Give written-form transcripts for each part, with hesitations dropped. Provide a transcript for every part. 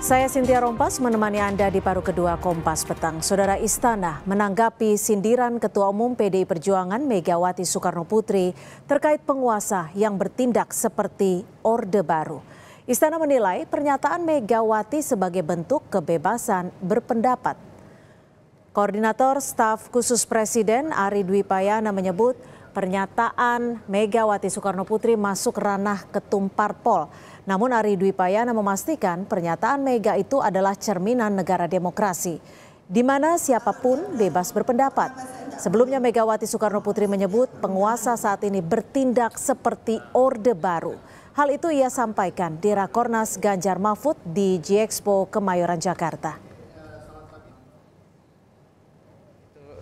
Saya Cynthia Rompas menemani Anda di paruh kedua Kompas Petang. Saudara, Istana menanggapi sindiran Ketua Umum PDI Perjuangan Megawati Soekarno Putri terkait penguasa yang bertindak seperti Orde Baru. Istana menilai pernyataan Megawati sebagai bentuk kebebasan berpendapat. Koordinator Staf Khusus Presiden Ari Dwi Payana menyebut pernyataan Megawati Soekarno Putri masuk ranah ketum parpol. Namun Ari Dwi Payana memastikan pernyataan Mega itu adalah cerminan negara demokrasi, di mana siapapun bebas berpendapat. Sebelumnya Megawati Soekarno Putri menyebut penguasa saat ini bertindak seperti Orde Baru. Hal itu ia sampaikan di Rakornas Ganjar Mahfud di G-Expo Kemayoran, Jakarta.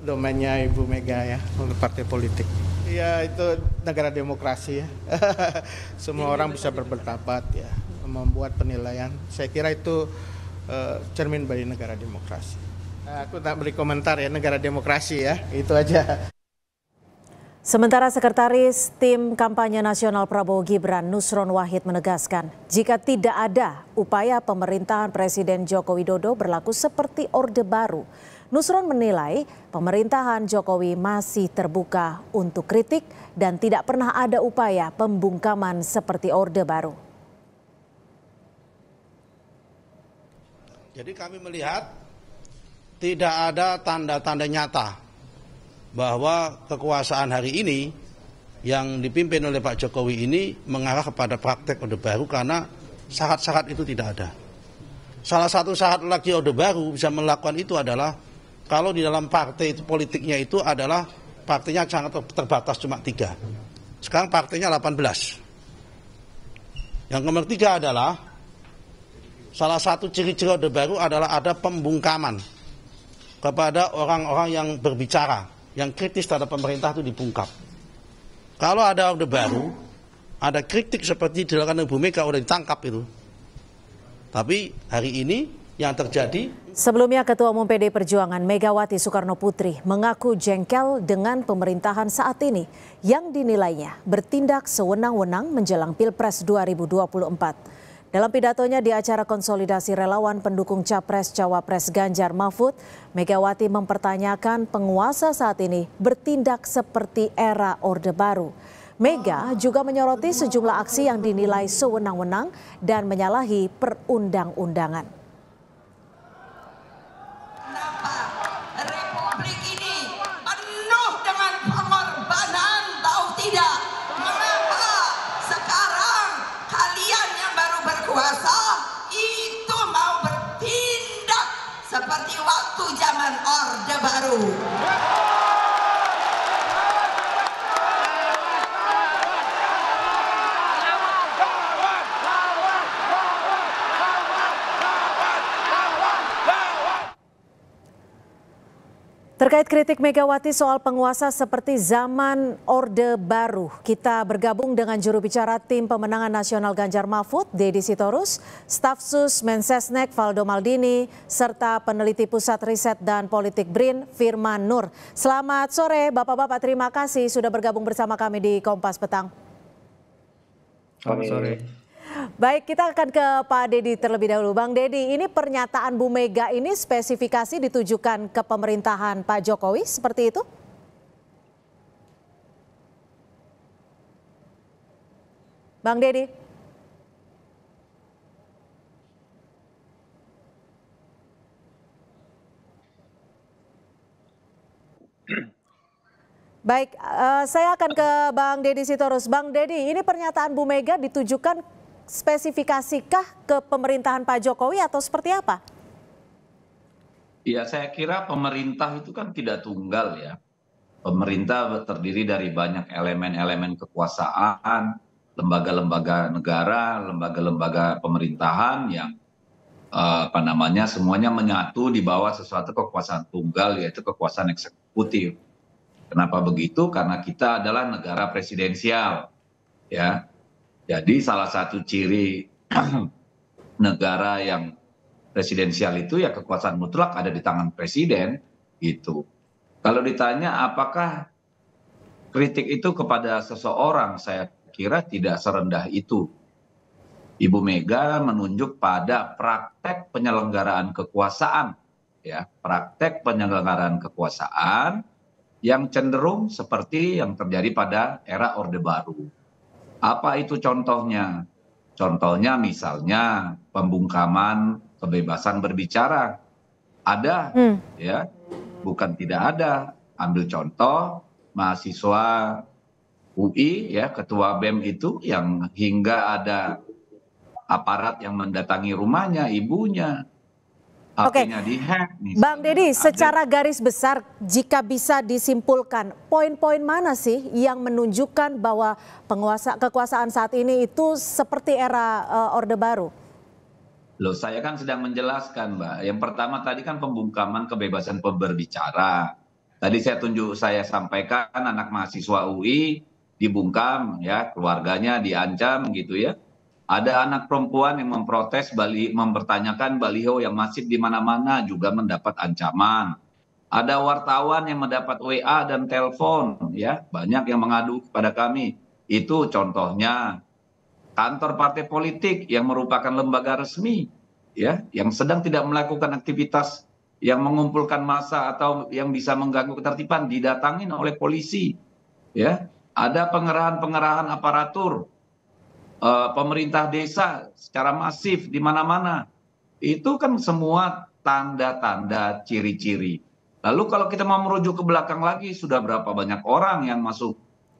Domainnya Ibu Mega ya, untuk partai politik. Ya itu negara demokrasi ya. Semua orang bisa berpendapat ya, membuat penilaian. Saya kira itu cermin bagi negara demokrasi. Aku tak beri komentar ya, negara demokrasi ya, itu aja. Sementara Sekretaris Tim Kampanye Nasional Prabowo Gibran Nusron Wahid menegaskan, jika tidak ada upaya pemerintahan Presiden Joko Widodo berlaku seperti Orde Baru. Nusron menilai pemerintahan Jokowi masih terbuka untuk kritik dan tidak pernah ada upaya pembungkaman seperti Orde Baru. Jadi kami melihat tidak ada tanda-tanda nyata bahwa kekuasaan hari ini yang dipimpin oleh Pak Jokowi ini mengarah kepada praktek Orde Baru, karena syarat-syarat itu tidak ada. Salah satu syarat lagi Orde Baru bisa melakukan itu adalah kalau di dalam partai itu politiknya itu adalah partainya sangat terbatas, cuma 3. Sekarang partainya 18. Yang nomor 3 adalah salah satu ciri-ciri Orde Baru adalah ada pembungkaman kepada orang-orang yang berbicara, yang kritis terhadap pemerintah itu dibungkam. Kalau ada Orde Baru, ada kritik seperti dilakukan Ibu Mega udah ditangkap itu. Tapi hari ini yang terjadi. Sebelumnya Ketua Umum PDI Perjuangan Megawati Soekarno Putri mengaku jengkel dengan pemerintahan saat ini yang dinilainya bertindak sewenang-wenang menjelang Pilpres 2024. Dalam pidatonya di acara konsolidasi relawan pendukung Capres-Cawapres Ganjar Mahfud, Megawati mempertanyakan penguasa saat ini bertindak seperti era Orde Baru. Mega juga menyoroti sejumlah aksi yang dinilai sewenang-wenang dan menyalahi perundang-undangan. Republik ini penuh dengan pengorbanan, tahu tidak? Mengapa sekarang kalian yang baru berkuasa itu mau bertindak seperti waktu zaman Orde Baru? Terkait kritik Megawati soal penguasa seperti zaman Orde Baru, kita bergabung dengan juru bicara Tim Pemenangan Nasional Ganjar Mahfud, Deddy Sitorus, Staf Sus Mensesnek Valdo Maldini, serta peneliti Pusat Riset dan Politik BRIN Firman Nur. Selamat sore Bapak-Bapak, terima kasih sudah bergabung bersama kami di Kompas Petang. Selamat sore. Baik, kita akan ke Pak Deddy terlebih dahulu. Bang Deddy, ini pernyataan Bu Mega ini spesifikasi ditujukan ke pemerintahan Pak Jokowi, seperti itu? Bang Deddy. Baik, saya akan ke Bang Deddy Sitorus. Bang Deddy, ini pernyataan Bu Mega ditujukan spesifikasikah ke pemerintahan Pak Jokowi atau seperti apa? Ya, saya kira pemerintah itu kan tidak tunggal ya. Pemerintah terdiri dari banyak elemen-elemen kekuasaan, lembaga-lembaga negara, lembaga-lembaga pemerintahan yang semuanya menyatu di bawah sesuatu kekuasaan tunggal, yaitu kekuasaan eksekutif. Kenapa begitu? Karena kita adalah negara presidensial, ya. Jadi salah satu ciri negara yang presidensial itu ya kekuasaan mutlak ada di tangan presiden gitu. Kalau ditanya apakah kritik itu kepada seseorang, saya kira tidak serendah itu. Ibu Mega menunjuk pada praktek penyelenggaraan kekuasaan, ya, praktek penyelenggaraan kekuasaan yang cenderung seperti yang terjadi pada era Orde Baru. Apa itu contohnya? Contohnya misalnya pembungkaman kebebasan berbicara. Ada, ya, bukan tidak ada. Ambil contoh mahasiswa UI, ya, ketua BEM itu yang hingga ada aparat yang mendatangi rumahnya, ibunya, Oke, HP-nya dihack. Bang Deddy, Ada. secara garis besar jika bisa disimpulkan, poin-poin mana sih yang menunjukkan bahwa kekuasaan saat ini itu seperti era Orde Baru? Loh, saya kan sedang menjelaskan, Mbak. Yang pertama tadi kan pembungkaman kebebasan berbicara. Tadi saya sampaikan anak mahasiswa UI dibungkam, ya, keluarganya diancam gitu ya. Ada anak perempuan yang memprotes mempertanyakan baliho yang masif di mana-mana juga mendapat ancaman. Ada wartawan yang mendapat WA dan telepon, ya, banyak yang mengadu kepada kami. Itu contohnya kantor partai politik yang merupakan lembaga resmi, ya, yang sedang tidak melakukan aktivitas yang mengumpulkan massa atau yang bisa mengganggu ketertiban didatangin oleh polisi, ya. Ada pengerahan aparatur pemerintah desa secara masif di mana-mana. Itu kan semua tanda-tanda ciri-ciri. Lalu kalau kita mau merujuk ke belakang lagi, sudah berapa banyak orang yang masuk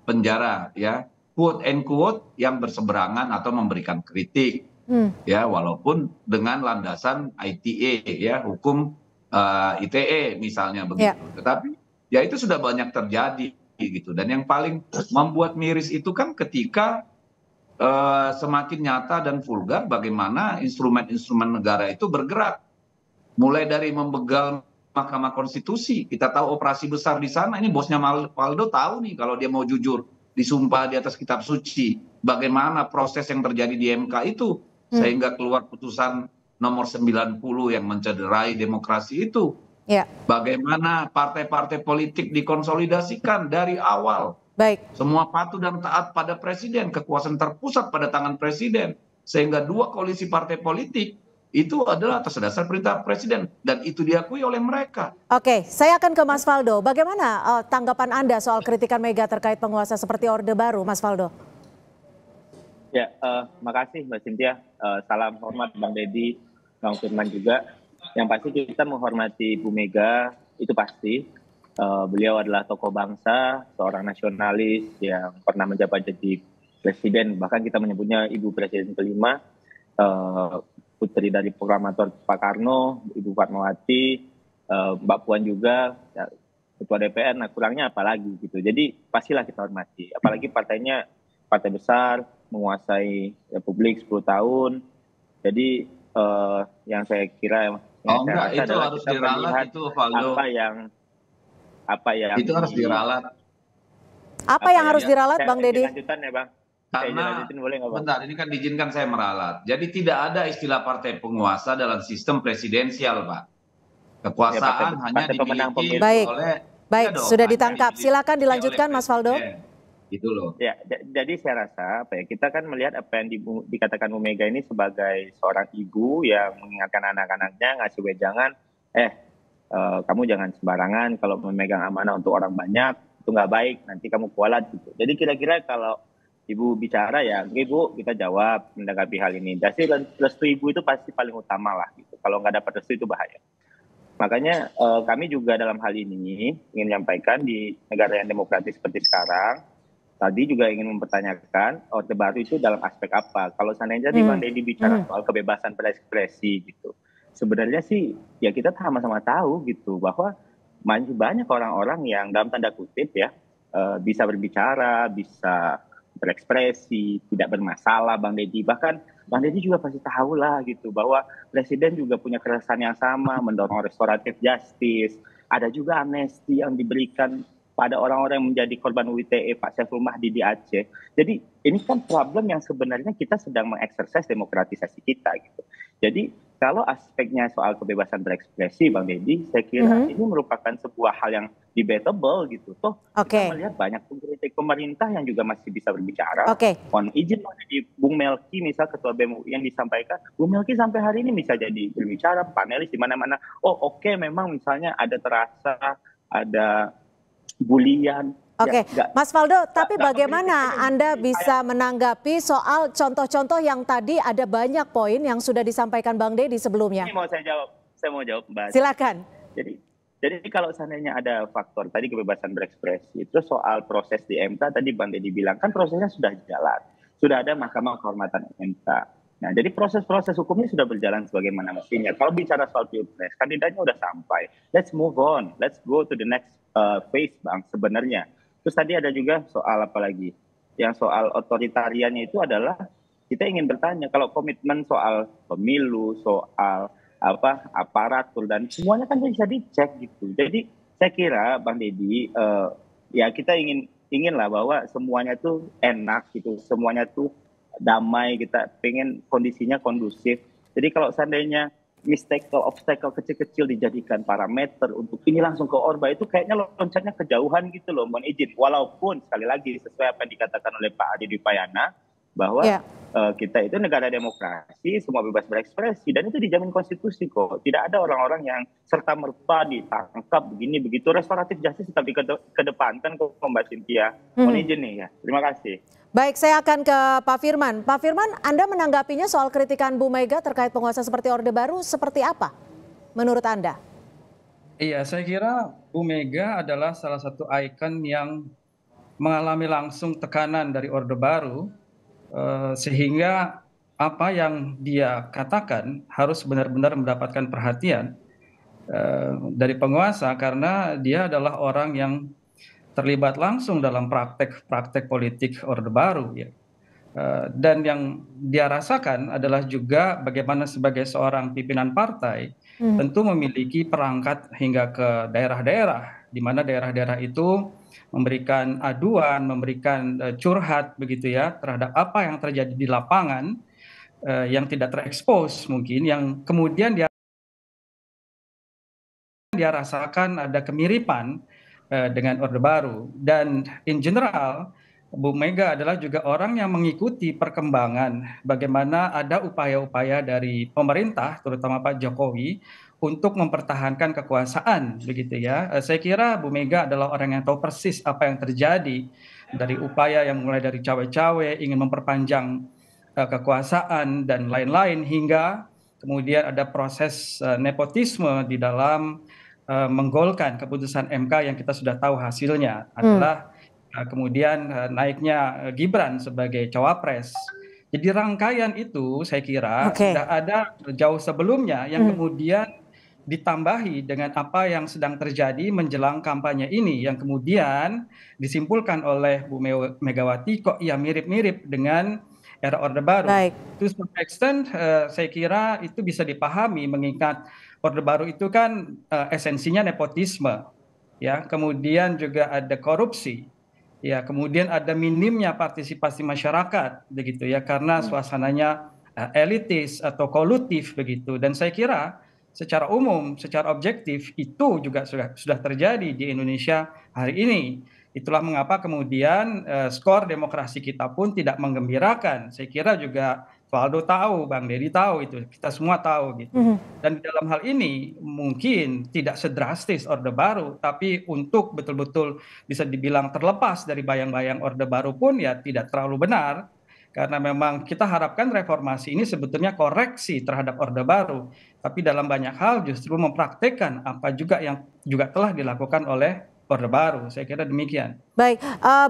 penjara, ya, quote and quote, yang berseberangan atau memberikan kritik, ya, walaupun dengan landasan ITE, ya, hukum ITE misalnya begitu. Tetapi ya itu sudah banyak terjadi gitu. Dan yang paling membuat miris itu kan ketika semakin nyata dan vulgar bagaimana instrumen-instrumen negara itu bergerak. Mulai dari membegal Mahkamah Konstitusi, kita tahu operasi besar di sana, ini bosnya Waldo tahu nih kalau dia mau jujur, disumpah di atas kitab suci, bagaimana proses yang terjadi di MK itu, sehingga keluar putusan nomor 90 yang mencederai demokrasi itu. Bagaimana partai-partai politik dikonsolidasikan dari awal. Baik. Semua patuh dan taat pada presiden, kekuasaan terpusat pada tangan presiden. Sehingga dua koalisi partai politik itu adalah atas dasar perintah presiden. Dan itu diakui oleh mereka. Oke, saya akan ke Mas Faldo. Bagaimana tanggapan Anda soal kritikan Mega terkait penguasa seperti Orde Baru, Mas Faldo? Ya, makasih Mbak Cynthia. Salam hormat Bang Deddy, Bang Firman juga. Yang pasti kita menghormati Bu Mega, itu pasti. Beliau adalah tokoh bangsa, seorang nasionalis yang pernah menjabat jadi presiden, bahkan kita menyebutnya Ibu Presiden kelima, putri dari proklamator Pak Karno, Ibu Fatmawati, Mbak Puan juga, ya, Ketua DPR, nah kurangnya apalagi gitu. Jadi pastilah kita hormati, apalagi partainya partai besar, menguasai Republik 10 tahun. Jadi yang saya kira enggak, itu harus diralat itu, Valdo. Apa yang itu harus diralat. Apa yang harus diralat, Bang Deddy? Lanjutan ya, Bang. Karena boleh nggak, Bang? bentar, ini kan diizinkan saya meralat. Jadi tidak ada istilah partai penguasa dalam sistem presidensial, Pak. Kekuasaan hanya dimiliki oleh. Baik, sudah ditangkap. Silakan dilanjutkan, Mas Faldo. Gitu loh. Ya, jadi saya rasa kita kan melihat apa yang dikatakan Bu Mega ini sebagai seorang ibu yang mengingatkan anak-anaknya, ngasih wejangan, kamu jangan sembarangan kalau memegang amanah untuk orang banyak, itu nggak baik, nanti kamu kualat gitu. Jadi kira-kira kalau ibu bicara ya, ibu kita jawab menanggapi hal ini. Jadi restu ibu itu pasti paling utama lah gitu. Kalau nggak dapat restu itu bahaya. Makanya kami juga dalam hal ini ingin menyampaikan di negara yang demokratis seperti sekarang, tadi juga ingin mempertanyakan Orde Baru itu dalam aspek apa. Kalau seandainya Bang Deddy bicara soal kebebasan berekspresi gitu. Sebenarnya sih ya kita sama-sama tahu gitu bahwa masih banyak orang-orang yang dalam tanda kutip ya bisa berbicara, bisa berekspresi, tidak bermasalah Bang Deddy. Bahkan Bang Deddy juga pasti tahu lah gitu bahwa presiden juga punya keresahan yang sama, mendorong restoratif justice. Ada juga amnesti yang diberikan pada orang-orang yang menjadi korban UITE, Pak Saiful Mahdi di Aceh. Jadi ini kan problem yang sebenarnya kita sedang mengeksersis demokratisasi kita gitu. Jadi kalau aspeknya soal kebebasan berekspresi, Bang Deddy, saya kira ini merupakan sebuah hal yang debatable gitu. Toh kita melihat banyak kritik pemerintah yang juga masih bisa berbicara. Mohon izin di Bung Melki, misal Ketua BEM UI yang disampaikan, Bung Melki sampai hari ini bisa jadi berbicara, panelis di mana-mana. Memang misalnya ada terasa ada bulian. Mas Faldo, tapi bagaimana Anda bisa menanggapi soal contoh-contoh yang tadi ada banyak poin yang sudah disampaikan Bang Deddy sebelumnya? Ini mau saya mau jawab, Mbak. Silakan. Jadi kalau seandainya ada faktor tadi kebebasan berekspresi, itu soal proses di MK tadi Bang Deddy bilang kan prosesnya sudah jalan, sudah ada Mahkamah Kehormatan MK. Nah, jadi proses-proses hukumnya sudah berjalan sebagaimana mestinya. Kalau bicara soal pilpres, kandidatnya udah sampai. Let's move on, let's go to the next phase, Bang. Sebenarnya. Terus tadi ada juga soal apa lagi? Yang soal otoritariannya itu adalah kita ingin bertanya kalau komitmen soal pemilu, soal aparatur dan semuanya kan bisa dicek gitu. Jadi saya kira Bang Deddy ya kita inginlah bahwa semuanya tuh enak gitu, semuanya tuh damai, kita pengen kondisinya kondusif. Jadi kalau seandainya obstacle kecil-kecil dijadikan parameter untuk ini langsung ke Orba, itu kayaknya loncatnya kejauhan gitu loh, mohon izin. Walaupun sekali lagi sesuai apa yang dikatakan oleh Pak Adi Dwipayana bahwa kita itu negara demokrasi, semua bebas berekspresi dan itu dijamin konstitusi kok. Tidak ada orang-orang yang serta merta ditangkap begini begitu. Restoratif justice tapi kedepankan kok Mbak Cynthia. Mohon izin nih ya. Terima kasih. Baik, saya akan ke Pak Firman. Pak Firman, Anda menanggapinya soal kritikan Bu Mega terkait penguasa seperti Orde Baru seperti apa menurut Anda? Iya, saya kira Bu Mega adalah salah satu ikon yang mengalami langsung tekanan dari Orde Baru, sehingga apa yang dia katakan harus benar-benar mendapatkan perhatian dari penguasa karena dia adalah orang yang terlibat langsung dalam praktek politik Orde Baru ya. Dan yang dia rasakan adalah juga bagaimana sebagai seorang pimpinan partai tentu memiliki perangkat hingga ke daerah-daerah di mana daerah-daerah itu memberikan aduan, memberikan curhat begitu ya terhadap apa yang terjadi di lapangan yang tidak terekspos mungkin yang kemudian dia rasakan ada kemiripan dengan Orde Baru dan in general Bu Mega adalah juga orang yang mengikuti perkembangan bagaimana ada upaya-upaya dari pemerintah terutama Pak Jokowi untuk mempertahankan kekuasaan begitu ya. Saya kira Bu Mega adalah orang yang tahu persis apa yang terjadi dari upaya yang mulai dari cawe-cawe ingin memperpanjang kekuasaan dan lain-lain hingga kemudian ada proses nepotisme di dalam menggolkan keputusan MK yang kita sudah tahu hasilnya adalah kemudian naiknya Gibran sebagai cawapres. Jadi rangkaian itu saya kira sudah ada jauh sebelumnya yang kemudian ditambahi dengan apa yang sedang terjadi menjelang kampanye ini yang kemudian disimpulkan oleh Bu Megawati kok ia mirip-mirip dengan era Orde Baru. To some extent saya kira itu bisa dipahami mengingat Orde Baru itu kan esensinya nepotisme, ya, kemudian juga ada korupsi, ya, kemudian ada minimnya partisipasi masyarakat, begitu ya, karena suasananya elitis atau kolutif begitu. Dan saya kira secara umum, secara objektif itu juga sudah terjadi di Indonesia hari ini. Itulah mengapa kemudian skor demokrasi kita pun tidak menggembirakan. Saya kira juga Faldo tahu, Bang Deddy tahu itu, kita semua tahu gitu. Dan dalam hal ini mungkin tidak sedrastis Orde Baru, tapi untuk betul-betul bisa dibilang terlepas dari bayang-bayang Orde Baru pun ya tidak terlalu benar. Karena memang kita harapkan reformasi ini sebetulnya koreksi terhadap Orde Baru. Tapi dalam banyak hal justru mempraktekkan apa juga yang juga telah dilakukan oleh Orde Baru, saya kira demikian. Baik,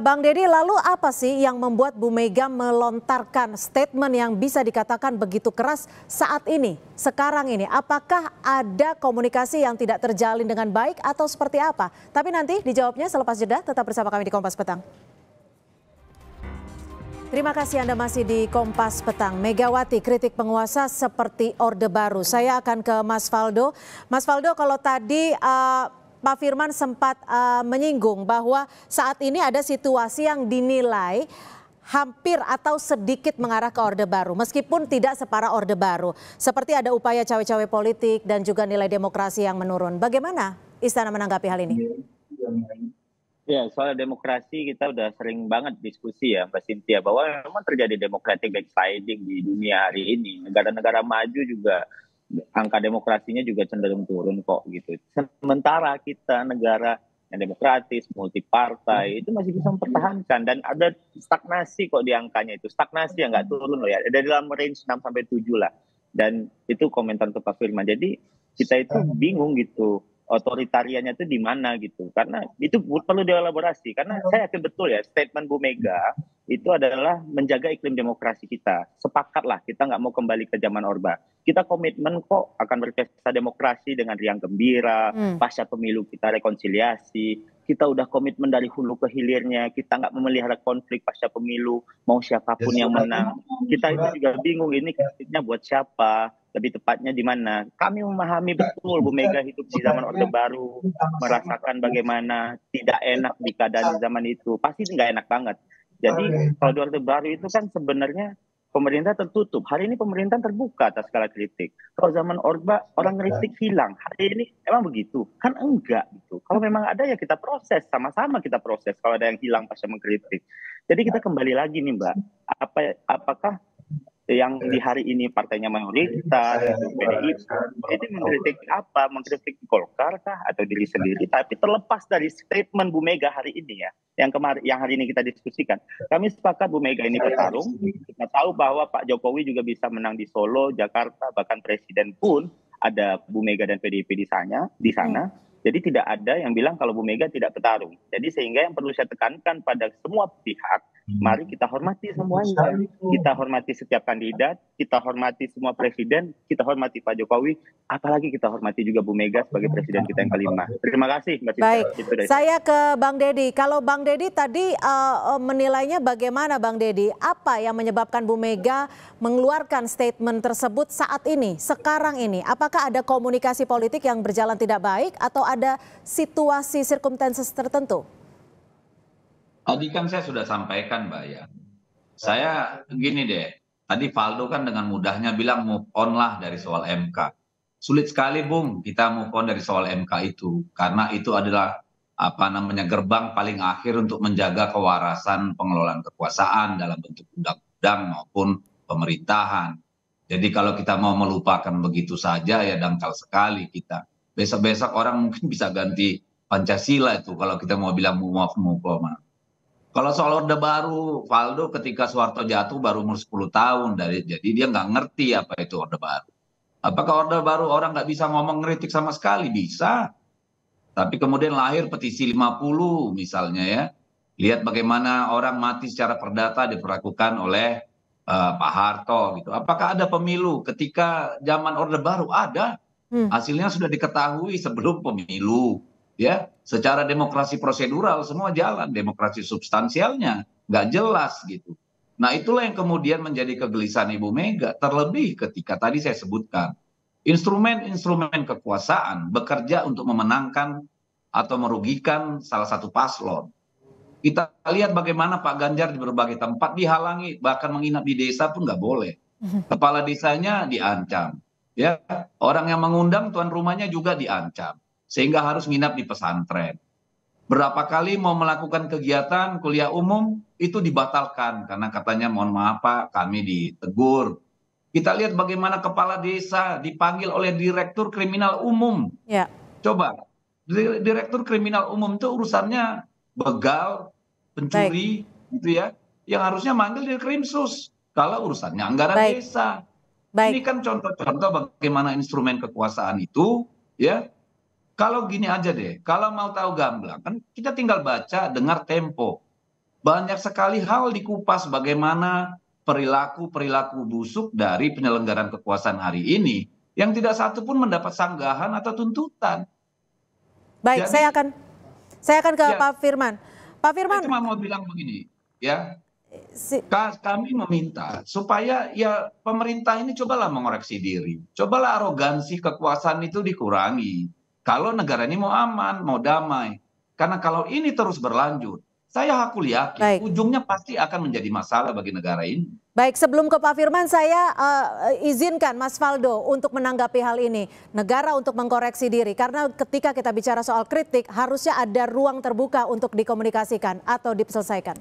Bang Deddy, lalu apa sih yang membuat Bu Mega melontarkan statement yang bisa dikatakan begitu keras saat ini, sekarang ini? Apakah ada komunikasi yang tidak terjalin dengan baik atau seperti apa? Tapi nanti dijawabnya selepas jeda, tetap bersama kami di Kompas Petang. Terima kasih Anda masih di Kompas Petang. Megawati kritik penguasa seperti Orde Baru. Saya akan ke Mas Faldo. Mas Faldo, kalau tadi Pak Firman sempat menyinggung bahwa saat ini ada situasi yang dinilai hampir atau sedikit mengarah ke Orde Baru, meskipun tidak separah Orde Baru. Seperti ada upaya cawe-cawe politik dan juga nilai demokrasi yang menurun. Bagaimana Istana menanggapi hal ini? Ya, soal demokrasi kita udah sering banget diskusi ya Mbak Cynthia, bahwa memang terjadi democratic backsliding di dunia hari ini. Negara-negara maju juga angka demokrasinya juga cenderung turun kok gitu. Sementara kita negara yang demokratis, multi partai itu masih bisa mempertahankan dan ada stagnasi kok di angkanya itu. Stagnasi yang nggak turun loh ya. Ada dalam range 6 sampai 7 lah. Dan itu komentar untuk Pak Firman. Jadi kita itu bingung gitu. Otoritariannya itu di mana gitu, karena itu perlu dielaborasi, karena saya yakin betul ya statement Bu Mega itu adalah menjaga iklim demokrasi kita. Sepakatlah kita nggak mau kembali ke zaman Orba, kita komitmen kok akan berpesta demokrasi dengan riang gembira, pasca pemilu kita rekonsiliasi, kita udah komitmen dari hulu ke hilirnya, kita nggak memelihara konflik pasca pemilu, mau siapapun yang menang. Kita itu juga bingung ini konfliknya buat siapa, lebih tepatnya di mana. Kami memahami betul Bu Mega hidup di zaman Orde Baru, merasakan bagaimana tidak enak di keadaan zaman itu. Pasti nggak enak banget. Jadi kalau di Orde Baru itu kan sebenarnya pemerintah tertutup. Hari ini pemerintah terbuka atas segala kritik. Kalau zaman Orba, orang kritik hilang. Hari ini emang begitu? Kan enggak gitu. Kalau memang ada ya kita proses, sama-sama kita proses. Kalau ada yang hilang pasca mengkritik. Jadi kita kembali lagi nih Mbak, apakah yang di hari ini partainya mayoritas, PDIP, itu mengkritik apa? Mengkritik Golkar kah atau diri sendiri? Tapi terlepas dari statement Bu Mega hari ini ya, yang hari ini kita diskusikan, kami sepakat Bu Mega ini bertarung. Kita tahu bahwa Pak Jokowi juga bisa menang di Solo, Jakarta, bahkan Presiden pun ada Bu Mega dan PDIP di sana. Jadi tidak ada yang bilang kalau Bu Mega tidak bertarung. Jadi sehingga yang perlu saya tekankan pada semua pihak, mari kita hormati semuanya. Kita hormati setiap kandidat, kita hormati semua presiden, kita hormati Pak Jokowi, apalagi kita hormati juga Bu Mega sebagai presiden kita yang kelima. Terima kasih Mbak Cynthia. Baik, saya ke Bang Deddy. Kalau Bang Deddy tadi menilainya bagaimana Bang Deddy? Apa yang menyebabkan Bu Mega mengeluarkan statement tersebut saat ini, sekarang ini? Apakah ada komunikasi politik yang berjalan tidak baik atau ada situasi circumstances tertentu? Tadi kan saya sudah sampaikan Mbak ya. Saya gini deh, tadi Valdo kan dengan mudahnya bilang move on lah dari soal MK. Sulit sekali Bung kita move on dari soal MK itu. Karena itu adalah gerbang paling akhir untuk menjaga kewarasan pengelolaan kekuasaan dalam bentuk undang-undang maupun pemerintahan. Jadi kalau kita mau melupakan begitu saja ya dangkal sekali kita. Besok-besok orang mungkin bisa ganti Pancasila itu kalau kita mau bilang move on. Kalau soal Orde Baru, Valdo ketika Soeharto jatuh baru umur 10 tahun. Jadi dia nggak ngerti apa itu Orde Baru. Apakah Orde Baru orang nggak bisa ngomong ngeritik sama sekali? Bisa. Tapi kemudian lahir petisi 50 misalnya ya. Lihat bagaimana orang mati secara perdata diperlakukan oleh Pak Harto. Gitu. Apakah ada pemilu ketika zaman Orde Baru? Ada. Hasilnya sudah diketahui sebelum pemilu. Ya, secara demokrasi prosedural semua jalan, demokrasi substansialnya nggak jelas gitu. Nah itulah yang kemudian menjadi kegelisahan Ibu Mega, terlebih ketika tadi saya sebutkan instrumen-instrumen kekuasaan bekerja untuk memenangkan atau merugikan salah satu paslon. Kita lihat bagaimana Pak Ganjar di berbagai tempat dihalangi, bahkan menginap di desa pun nggak boleh. Kepala desanya diancam, ya orang yang mengundang tuan rumahnya juga diancam. Sehingga harus nginap di pesantren. Berapa kali mau melakukan kegiatan kuliah umum itu dibatalkan karena katanya mohon maaf Pak kami ditegur. Kita lihat bagaimana kepala desa dipanggil oleh direktur kriminal umum. Ya. Coba direktur kriminal umum itu urusannya begal, pencuri, gitu ya. Yang harusnya manggil di Krimsus kalau urusannya anggaran desa. Ini kan contoh-contoh bagaimana instrumen kekuasaan itu, ya. Kalau gini aja deh, kalau mau tahu gamblang, kan kita tinggal baca, dengar Tempo. Banyak sekali hal dikupas bagaimana perilaku-perilaku busuk dari penyelenggaraan kekuasaan hari ini yang tidak satu pun mendapat sanggahan atau tuntutan. Baik, jadi, saya akan ke Pak Firman. Pak Firman, saya cuma mau bilang begini, ya. Kami meminta supaya ya pemerintah ini cobalah mengoreksi diri, cobalah arogansi kekuasaan itu dikurangi. Kalau negara ini mau aman, mau damai. Karena kalau ini terus berlanjut, saya aku yakin Baik. ujungnya pasti akan menjadi masalah bagi negara ini. Baik, sebelum ke Pak Firman, saya izinkan Mas Faldo untuk menanggapi hal ini. Negara untuk mengkoreksi diri, karena ketika kita bicara soal kritik, harusnya ada ruang terbuka untuk dikomunikasikan atau diselesaikan.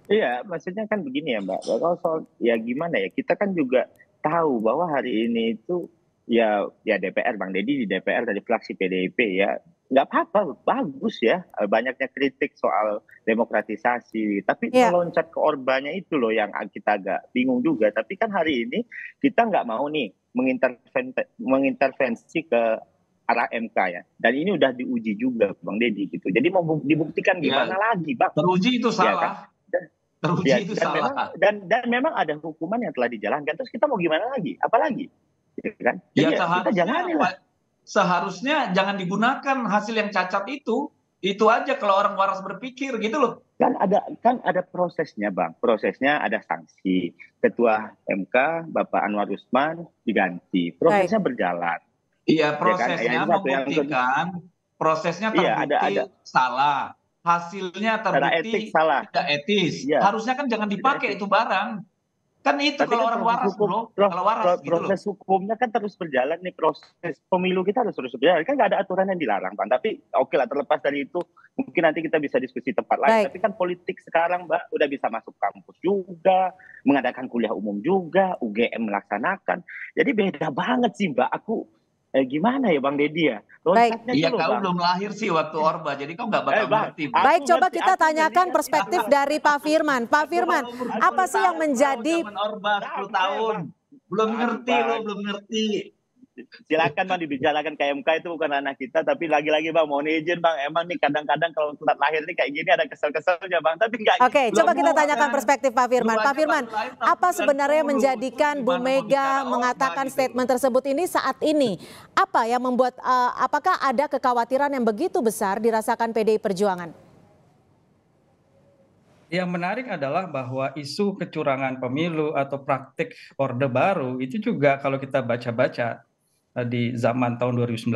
Iya, maksudnya kan begini ya Mbak, kalau soal ya gimana ya, kita kan juga tahu bahwa hari ini itu ya DPR, Bang Deddy di DPR dari fraksi PDIP ya, nggak apa-apa, bagus ya banyaknya kritik soal demokratisasi, tapi Iya. meloncat ke Orbannya itu loh yang kita agak bingung juga. Tapi kan hari ini kita nggak mau nih mengintervensi ke arah MK ya, dan ini udah diuji juga Bang Deddy gitu. Jadi mau dibuktikan gimana lagi Bang? Teruji itu Ya kan? salah. Teruji Ya, itu dan memang salah. dan memang ada hukuman yang telah dijalankan. Terus kita mau gimana lagi? Apalagi? Gitu kan? Ya Jadi kita jalani lah. seharusnya jangan digunakan hasil yang cacat itu. Itu aja kalau orang waras berpikir gitu loh. Kan ada prosesnya Bang. Prosesnya ada sanksi. Ketua MK Bapak Anwar Usman diganti. Prosesnya berjalan. Iya, prosesnya Ya kan? Yang satu, yang membuktikan prosesnya Iya, terbukti ada. salah. Hasilnya Secara terbukti etik salah. tidak etis. Iya. Harusnya kan jangan dipakai itu barang. Kan itu Tapi kalau kan orang proses waras, hukum, bro. Kalau waras gitu loh. proses hukumnya kan terus berjalan nih, proses pemilu kita harus terus berjalan. Kan nggak ada aturan yang dilarang, Bang. Tapi oke lah, terlepas dari itu, mungkin nanti kita bisa diskusi tempat lain. Baik. Tapi kan politik sekarang, Mbak, udah bisa masuk kampus juga, mengadakan kuliah umum juga, UGM melaksanakan. Jadi beda banget sih, Mbak. Aku gimana ya, Bang Deddy ya? Loncatnya Iya, dulu, kau Bang. belum lahir sih waktu Orba, jadi kau nggak bakal Bang, ngerti. Bang. Baik, Aku coba ngerti, kita aku tanyakan ngerti. perspektif dari Pak Firman. Pak Firman, apa sih yang menjadi Zaman Orba 10 tahun. Belum ngerti lo, belum ngerti. Silakan Bang dibicarakan ke MK, itu bukan ranah kita. Tapi lagi-lagi Bang, mohon izin Bang, emang nih kadang-kadang kalau telat lahir nih kayak gini ada kesel-keselnya Bang. Tapi enggak. Oke, coba kita tanyakan kan. perspektif Pak Firman. Belum Pak aja Firman, baru lahir tahun apa 90. sebenarnya menjadikan Bu Gimana mau Mega bicara mengatakan Orba gitu? statement tersebut ini saat ini? Apa yang membuat, apakah ada kekhawatiran yang begitu besar dirasakan PDI Perjuangan? Yang menarik adalah bahwa isu kecurangan pemilu atau praktik Orde Baru itu juga kalau kita baca-baca di zaman tahun 2019,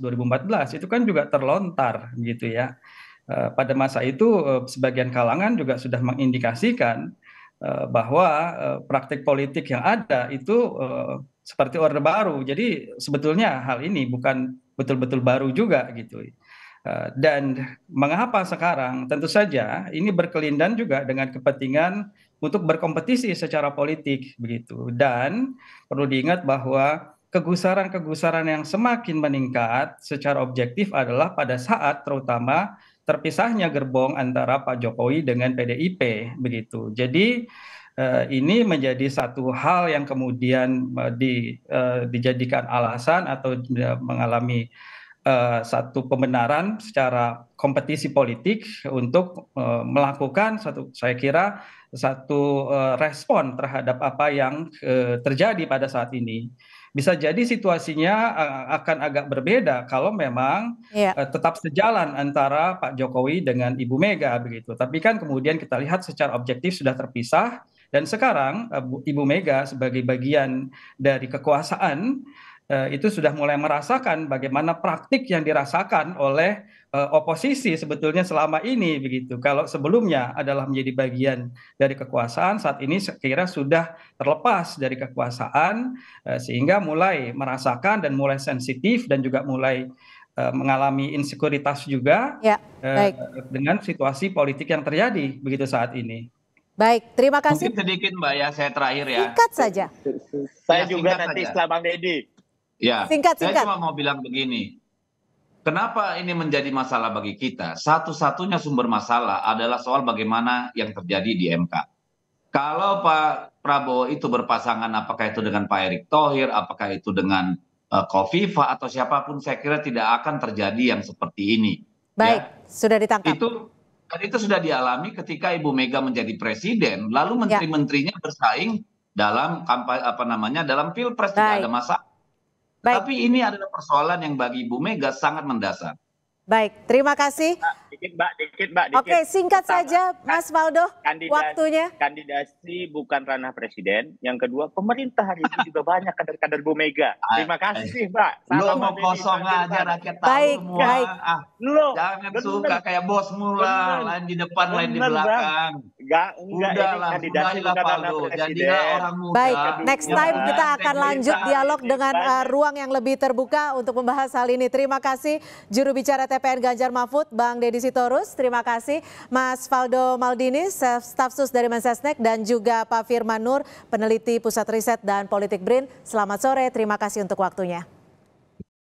2014 itu kan juga terlontar gitu ya. Pada masa itu sebagian kalangan juga sudah mengindikasikan bahwa praktik politik yang ada itu seperti Orde Baru. Jadi sebetulnya hal ini bukan betul-betul baru juga gitu. Dan mengapa sekarang? Tentu saja ini berkelindan juga dengan kepentingan untuk berkompetisi secara politik begitu. Dan perlu diingat bahwa kegusaran-kegusaran yang semakin meningkat secara objektif adalah pada saat terutama terpisahnya gerbong antara Pak Jokowi dengan PDIP begitu. Jadi ini menjadi satu hal yang kemudian dijadikan alasan atau mengalami satu pembenaran secara kompetisi politik untuk melakukan saya kira satu respon terhadap apa yang terjadi pada saat ini. Bisa jadi situasinya akan agak berbeda kalau memang tetap sejalan antara Pak Jokowi dengan Ibu Mega begitu. Tapi kan kemudian kita lihat secara objektif sudah terpisah dan sekarang Ibu Mega sebagai bagian dari kekuasaan itu sudah mulai merasakan bagaimana praktik yang dirasakan oleh oposisi sebetulnya selama ini begitu. Kalau sebelumnya adalah menjadi bagian dari kekuasaan, saat ini saya kira sudah terlepas dari kekuasaan sehingga mulai merasakan dan mulai sensitif dan juga mulai mengalami insekuritas juga dengan situasi politik yang terjadi begitu saat ini. Baik, terima kasih. Mungkin sedikit Mbak ya, saya terakhir ya. Singkat saja. Saya juga nanti setelah Bang Deddy. Ya, singkat. Saya cuma mau bilang begini. Kenapa ini menjadi masalah bagi kita? Satu-satunya sumber masalah adalah soal bagaimana yang terjadi di MK. Kalau Pak Prabowo itu berpasangan, apakah itu dengan Pak Erick Thohir, apakah itu dengan Kofifa atau siapapun, saya kira tidak akan terjadi yang seperti ini. Baik, sudah ditangkap. Itu sudah dialami ketika Ibu Mega menjadi presiden, lalu menteri-menterinya bersaing dalam kampanye dalam pilpres, tidak ada masalah. Tapi ini adalah persoalan yang bagi Ibu Mega sangat mendasar. Baik, terima kasih. Dikit, Mbak. Oke, singkat saja, Mas Faldo, waktunya. Kandidasi bukan ranah presiden. Yang kedua, pemerintah hari ini juga banyak kader-kader Bu Mega. Terima kasih, Mbak. Lu mau kosong aja rakyat tahu Baik, semua. baik. Jangan suka kayak bos mula, lain di depan, lain di belakang. Udahlah, budaylah Faldo, jadilah orang muda. Baik, next time kita akan lanjut dialog dengan ruang yang lebih terbuka untuk membahas hal ini. Terima kasih juru bicara TPN Ganjar Mahfud, Bang Deddy Sitorus. Terima kasih Mas Faldo Maldini, staf sus dari Mensesnek, dan juga Pak Firman Nur, peneliti Pusat Riset dan Politik BRIN. Selamat sore, terima kasih untuk waktunya.